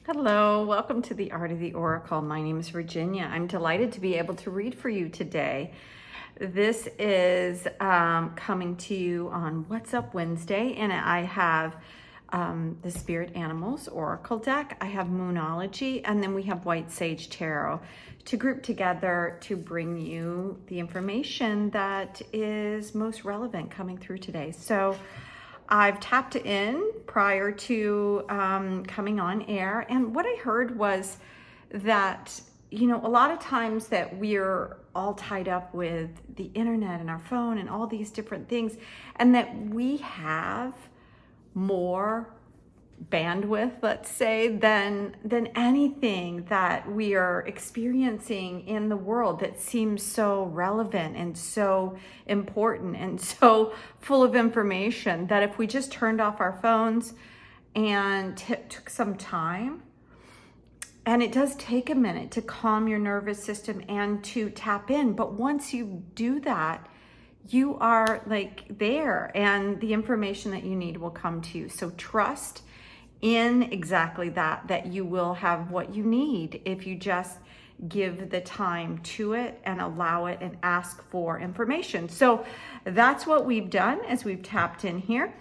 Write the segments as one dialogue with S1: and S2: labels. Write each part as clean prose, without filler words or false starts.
S1: Hello, welcome to the Art of the Oracle. My name is Virginia. I'm delighted to be able to read for you today. This is coming to you on What's Up Wednesday, and I have the Spirit Animals Oracle deck. I have Moonology, and then we have White Sage Tarot to group together to bring you the information that is most relevant coming through today. So I've tapped in prior to coming on air, and what I heard was that, a lot of times that we're all tied up with the internet and our phone and all these different things, and that we have more bandwidth, let's say, than anything that we are experiencing in the world that seems so relevant and so important and so full of information, that if we just turned off our phones and took some time, and it does take a minute to calm your nervous system and to tap in, but once you do that, you are like there, and the information that you need will come to you. So trust in exactly that you will have what you need if you just give the time to it and allow it and ask for information. So that's what we've done as we've tapped in here.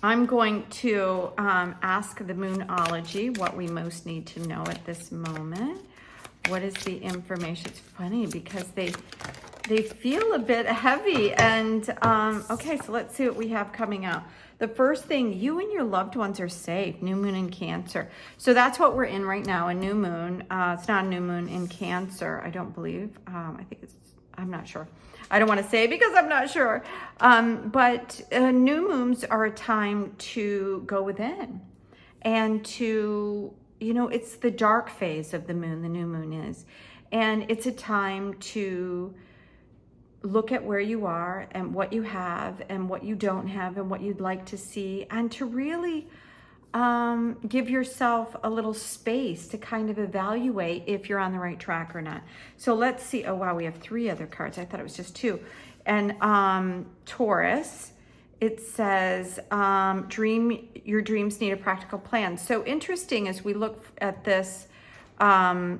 S1: I'm going to ask the Moonology what we most need to know at this moment. What is the information? It's funny because they feel a bit heavy. And okay, so let's see what we have coming out. The first thing, you and your loved ones are safe. New moon in Cancer. So that's what we're in right now, a new moon. It's not a new moon in Cancer, I don't believe. I'm not sure. I don't want to say because I'm not sure. But new moons are a time to go within and to, it's the dark phase of the moon, the new moon is. And it's a time to look at where you are and what you have and what you don't have and what you'd like to see, and to really give yourself a little space to kind of evaluate if you're on the right track or not. So let's see. Oh, wow, we have 3 other cards. I thought it was just 2. And Taurus, it says, your dreams need a practical plan. So interesting as we look at this,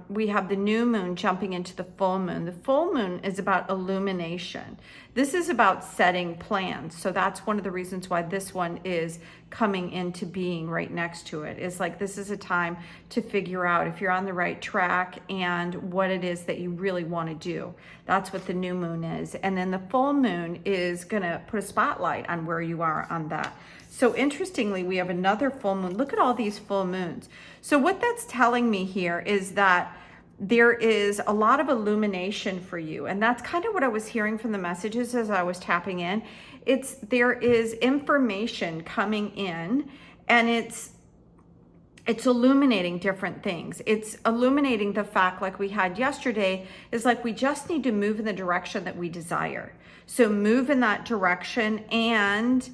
S1: we have the new moon jumping into the full moon. The full moon is about illumination. This is about setting plans. So that's one of the reasons why this one is coming into being right next to it. It's like this is a time to figure out if you're on the right track and what it is that you really want to do. That's what the new moon is. And then the full moon is going to put a spotlight on where you are on that. So interestingly, we have another full moon. Look at all these full moons. So what that's telling me here is that there is a lot of illumination for you. And that's kind of what I was hearing from the messages as I was tapping in. There is information coming in, and it's illuminating different things. It's illuminating the fact, like we had yesterday, is like we just need to move in the direction that we desire. So move in that direction and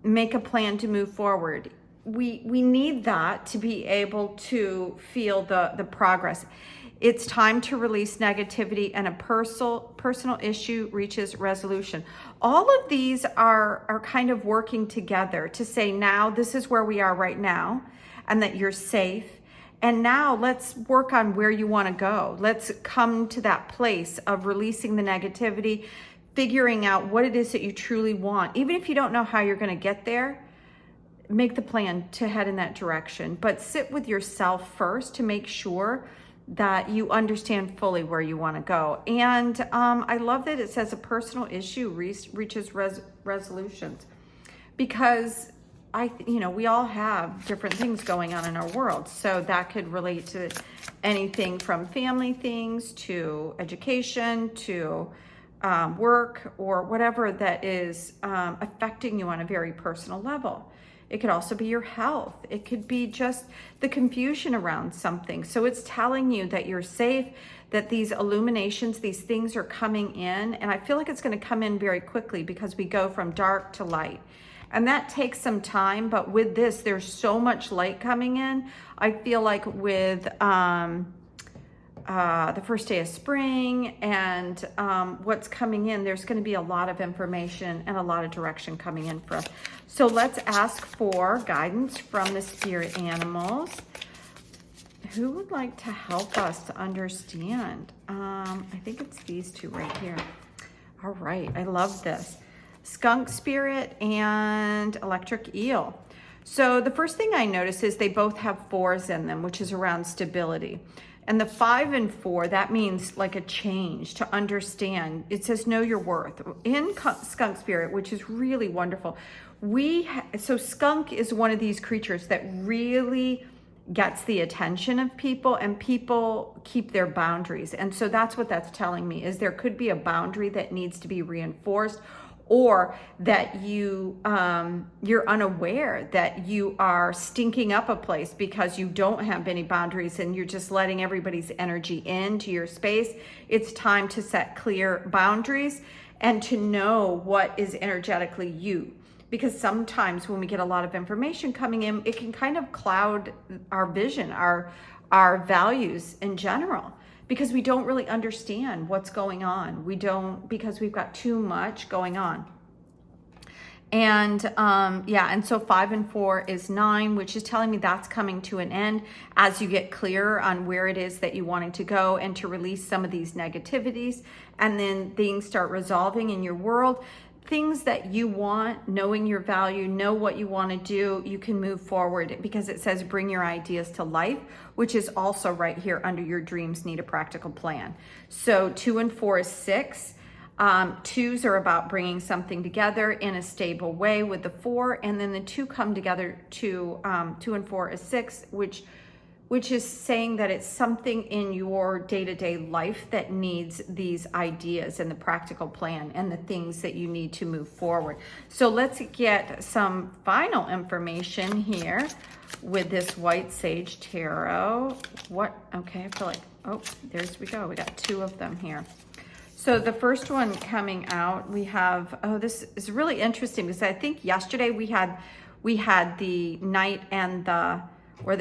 S1: make a plan to move forward. We need that to be able to feel the progress. It's time to release negativity, and a personal issue reaches resolution. All of these are kind of working together to say, now this is where we are right now, and that you're safe. And now let's work on where you want to go. Let's come to that place of releasing the negativity, figuring out what it is that you truly want. Even if you don't know how you're going to get there, make the plan to head in that direction. But sit with yourself first to make sure that you understand fully where you want to go. And I love that it says a personal issue reaches resolutions, because we all have different things going on in our world. So that could relate to anything from family things to education to work, or whatever that is affecting you on a very personal level. It could also be your health. It could be just the confusion around something. So it's telling you that you're safe, that these illuminations, these things are coming in. And I feel like it's going to come in very quickly, because we go from dark to light. And that takes some time. But with this, there's so much light coming in. I feel like with the first day of spring and what's coming in. There's going to be a lot of information and a lot of direction coming in for us. So let's ask for guidance from the spirit animals. Who would like to help us to understand? I think it's these two right here. All right, I love this. Skunk spirit and electric eel. So the first thing I notice is they both have 4s in them, which is around stability. And the 5 and 4, that means like a change, to understand. It says know your worth. In skunk spirit, which is really wonderful, so skunk is one of these creatures that really gets the attention of people, and people keep their boundaries. And so that's what that's telling me, is there could be a boundary that needs to be reinforced, or that you're unaware that you are stinking up a place because you don't have any boundaries and you're just letting everybody's energy into your space. It's time to set clear boundaries and to know what is energetically you. Because sometimes when we get a lot of information coming in, it can kind of cloud our vision, our values in general, because we don't really understand what's going on. Because we've got too much going on. And and so 5 and 4 is 9, which is telling me that's coming to an end as you get clearer on where it is that you wanting to go, and to release some of these negativities, and then things start resolving in your world. Things that you want, knowing your value, know what you want to do, you can move forward, because it says bring your ideas to life, which is also right here under your dreams need a practical plan. So 2 and 4 is 6. 2s are about bringing something together in a stable way with the 4, and then the 2 come together to 2 and 4 is 6, which is saying that it's something in your day-to-day life that needs these ideas and the practical plan and the things that you need to move forward. So let's get some final information here with this White Sage Tarot. Okay, I feel like, we go. We got 2 of them here. So the first one coming out, we have, this is really interesting, because I think yesterday we had the Knight and the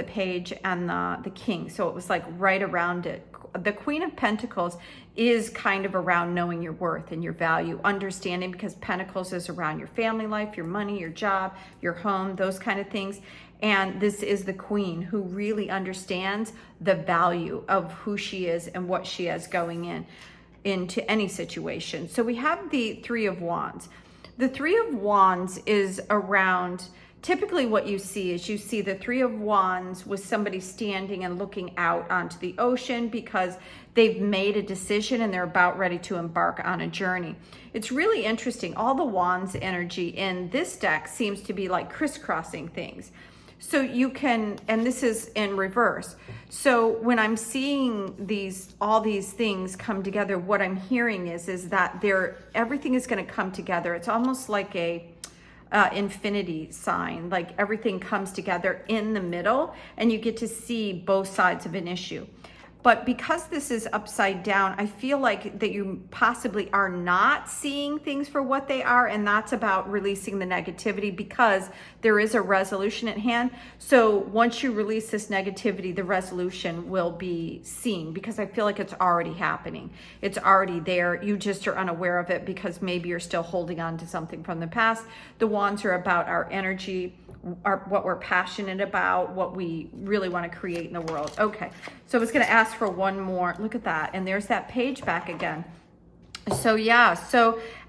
S1: Page and the King. So it was like right around it. The Queen of Pentacles is kind of around knowing your worth and your value, understanding, because Pentacles is around your family life, your money, your job, your home, those kind of things. And this is the Queen, who really understands the value of who she is and what she has going into any situation. So we have the 3 of Wands. The 3 of Wands is around, typically what you see is you see the 3 of Wands with somebody standing and looking out onto the ocean because they've made a decision and they're about ready to embark on a journey. It's really interesting. All the Wands energy in this deck seems to be like crisscrossing things. So you can, and this is in reverse. So when I'm seeing all these things come together, what I'm hearing is that everything is going to come together. It's almost like a infinity sign, like everything comes together in the middle and you get to see both sides of an issue. But because this is upside down, I feel like that you possibly are not seeing things for what they are, and that's about releasing the negativity, because there is a resolution at hand. So once you release this negativity, the resolution will be seen, because I feel like it's already happening. It's already there. You just are unaware of it because maybe you're still holding on to something from the past. The Wands are about our energy, what we're passionate about, what we really want to create in the world. Okay, so I was going to ask for one more. Look at that. And there's that page back again. So yeah,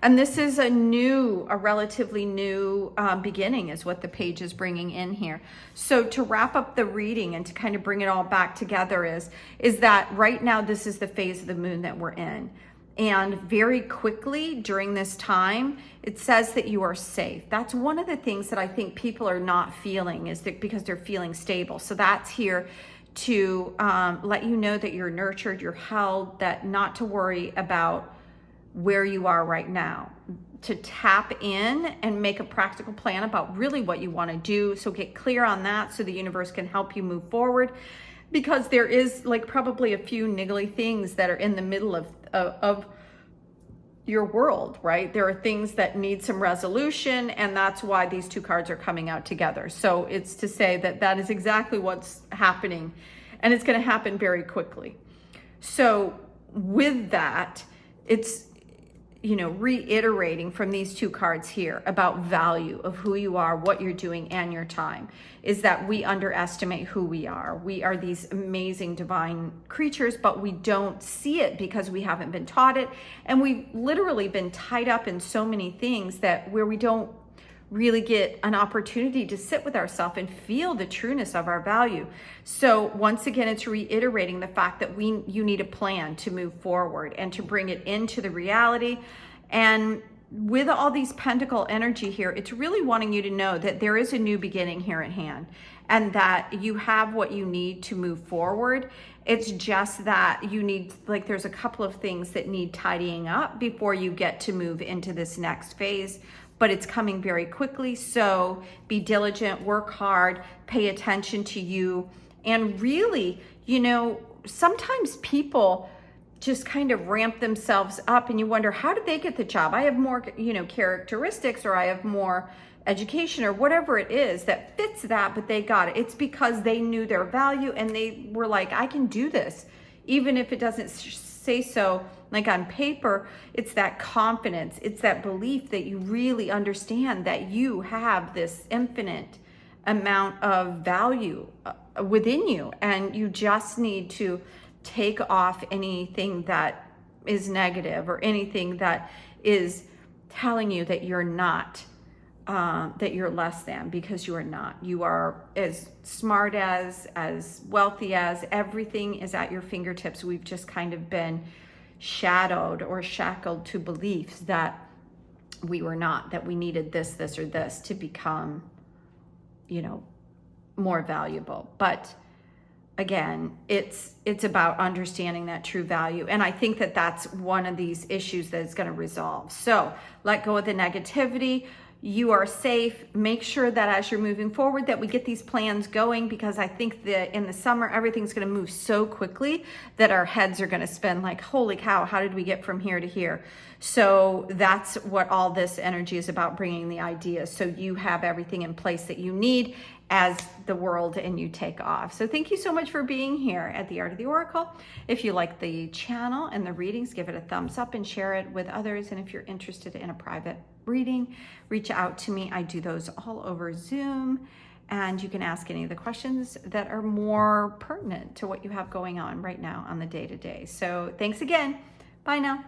S1: and this is a relatively new beginning is what the page is bringing in here. So to wrap up the reading and to kind of bring it all back together is that right now this is the phase of the moon that we're in. And very quickly during this time, it says that you are safe. That's one of the things that I think people are not feeling, is that because they're feeling stable. So that's here to let you know that you're nurtured, you're held, that not to worry about where you are right now, to tap in and make a practical plan about really what you want to do. So get clear on that so the universe can help you move forward, because there is like probably a few niggly things that are in the middle of your world, right? There are things that need some resolution, and that's why these 2 cards are coming out together. So it's to say that that is exactly what's happening, and it's going to happen very quickly. So with that, it's, reiterating from these two cards here about value of who you are, what you're doing, and your time, is that we underestimate who we are. We are these amazing divine creatures, but we don't see it because we haven't been taught it. And we've literally been tied up in so many things that where we don't really get an opportunity to sit with ourselves and feel the trueness of our value. So once again, it's reiterating the fact that you need a plan to move forward and to bring it into the reality. And with all these pentacle energy here, it's really wanting you to know that there is a new beginning here at hand and that you have what you need to move forward. It's just that you need, there's a couple of things that need tidying up before you get to move into this next phase, but it's coming very quickly. So be diligent, work hard, pay attention to you. And really, sometimes people just kind of ramp themselves up and you wonder, how did they get the job? I have more, characteristics, or I have more education, or whatever it is that fits that, but they got it. It's because they knew their value and they were like, I can do this. Even if it doesn't say so, like on paper, it's that confidence, it's that belief that you really understand that you have this infinite amount of value within you, and you just need to take off anything that is negative or anything that is telling you that you're not, that you're less than, because you are not. You are as smart as wealthy as, everything is at your fingertips. We've just kind of been shadowed or shackled to beliefs that we were not, that we needed this, or this to become, more valuable. But again, it's about understanding that true value. And I think that that's one of these issues that is going to resolve. So let go of the negativity. You are safe. Make sure that as you're moving forward that we get these plans going, because I think that in the summer, everything's going to move so quickly that our heads are going to spin like, holy cow, how did we get from here to here? So that's what all this energy is about, bringing the ideas. So you have everything in place that you need as the world and you take off. So thank you so much for being here at the Art of the Oracle. If you like the channel and the readings, give it a thumbs up and share it with others. And if you're interested in a private reading, reach out to me. I do those all over Zoom, and you can ask any of the questions that are more pertinent to what you have going on right now on the day-to-day. So thanks again. Bye now.